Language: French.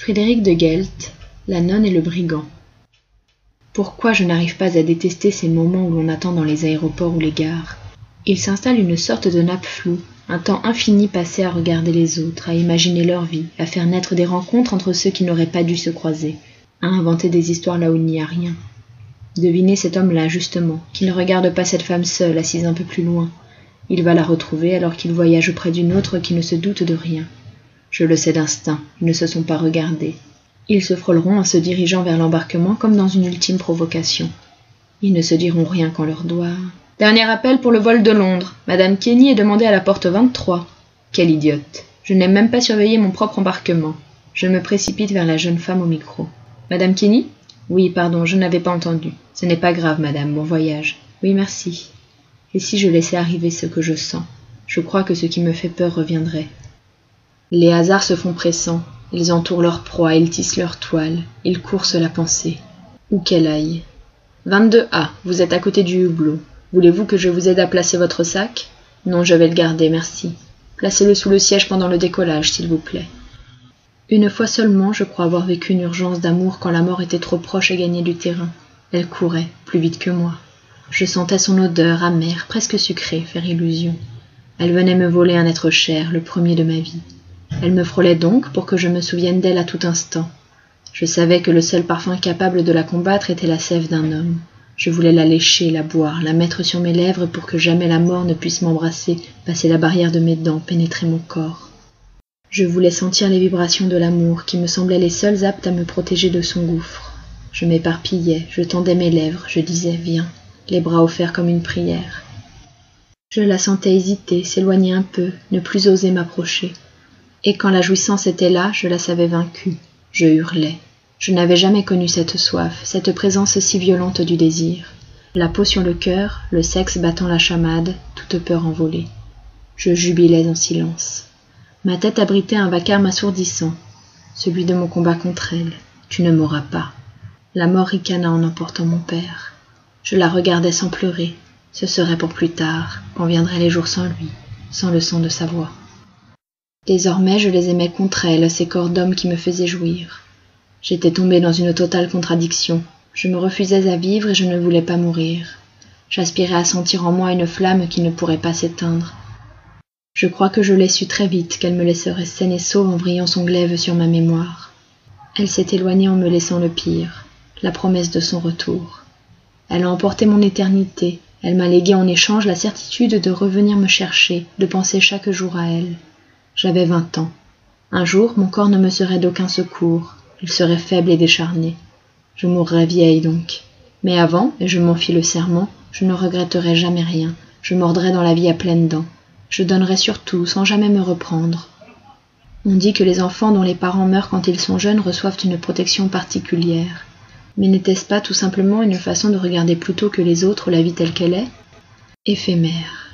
Frédéric de Gelt, La nonne et le brigand. Pourquoi je n'arrive pas à détester ces moments où l'on attend dans les aéroports ou les gares? Il s'installe une sorte de nappe floue, un temps infini passé à regarder les autres, à imaginer leur vie, à faire naître des rencontres entre ceux qui n'auraient pas dû se croiser, à inventer des histoires là où il n'y a rien. Devinez cet homme-là, justement, qui ne regarde pas cette femme seule, assise un peu plus loin. Il va la retrouver alors qu'il voyage auprès d'une autre qui ne se doute de rien. Je le sais d'instinct, ils ne se sont pas regardés. Ils se frôleront en se dirigeant vers l'embarquement comme dans une ultime provocation. Ils ne se diront rien quand leur doigt... Dernier appel pour le vol de Londres. Madame Kenny est demandée à la porte 23. Quelle idiote. Je n'ai même pas surveillé mon propre embarquement. Je me précipite vers la jeune femme au micro. Madame Kenny? Oui, pardon, je n'avais pas entendu. Ce n'est pas grave, madame, bon voyage. Oui, merci. Et si je laissais arriver ce que je sens? Je crois que ce qui me fait peur reviendrait. Les hasards se font pressants. Ils entourent leur proie, ils tissent leur toile, ils coursent la pensée. Où qu'elle aille. 22A, vous êtes à côté du hublot. Voulez-vous que je vous aide à placer votre sac? Non, je vais le garder, merci. Placez-le sous le siège pendant le décollage, s'il vous plaît. Une fois seulement, je crois avoir vécu une urgence d'amour quand la mort était trop proche et gagnait du terrain. Elle courait, plus vite que moi. Je sentais son odeur, amère, presque sucrée, faire illusion. Elle venait me voler un être cher, le premier de ma vie. Elle me frôlait donc pour que je me souvienne d'elle à tout instant. Je savais que le seul parfum capable de la combattre était la sève d'un homme. Je voulais la lécher, la boire, la mettre sur mes lèvres pour que jamais la mort ne puisse m'embrasser, passer la barrière de mes dents, pénétrer mon corps. Je voulais sentir les vibrations de l'amour qui me semblaient les seules aptes à me protéger de son gouffre. Je m'éparpillais, je tendais mes lèvres, je disais « Viens », les bras offerts comme une prière. Je la sentais hésiter, s'éloigner un peu, ne plus oser m'approcher. Et quand la jouissance était là, je la savais vaincue. Je hurlais. Je n'avais jamais connu cette soif, cette présence si violente du désir. La peau sur le cœur, le sexe battant la chamade, toute peur envolée. Je jubilais en silence. Ma tête abritait un vacarme assourdissant, celui de mon combat contre elle. Tu ne m'auras pas. La mort ricana en emportant mon père. Je la regardais sans pleurer. Ce serait pour plus tard, quand viendraient les jours sans lui, sans le son de sa voix. Désormais, je les aimais contre elle, ces corps d'hommes qui me faisaient jouir. J'étais tombée dans une totale contradiction. Je me refusais à vivre et je ne voulais pas mourir. J'aspirais à sentir en moi une flamme qui ne pourrait pas s'éteindre. Je crois que je l'ai su très vite qu'elle me laisserait saine et sauve en brillant son glaive sur ma mémoire. Elle s'est éloignée en me laissant le pire, la promesse de son retour. Elle a emporté mon éternité. Elle m'a légué en échange la certitude de revenir me chercher, de penser chaque jour à elle. J'avais 20 ans. Un jour, mon corps ne me serait d'aucun secours. Il serait faible et décharné. Je mourrais vieille donc. Mais avant, et je m'en fis le serment, je ne regretterais jamais rien. Je mordrais dans la vie à pleines dents. Je donnerais surtout, sans jamais me reprendre. On dit que les enfants dont les parents meurent quand ils sont jeunes reçoivent une protection particulière. Mais n'était-ce pas tout simplement une façon de regarder plutôt que les autres la vie telle qu'elle est? Éphémère.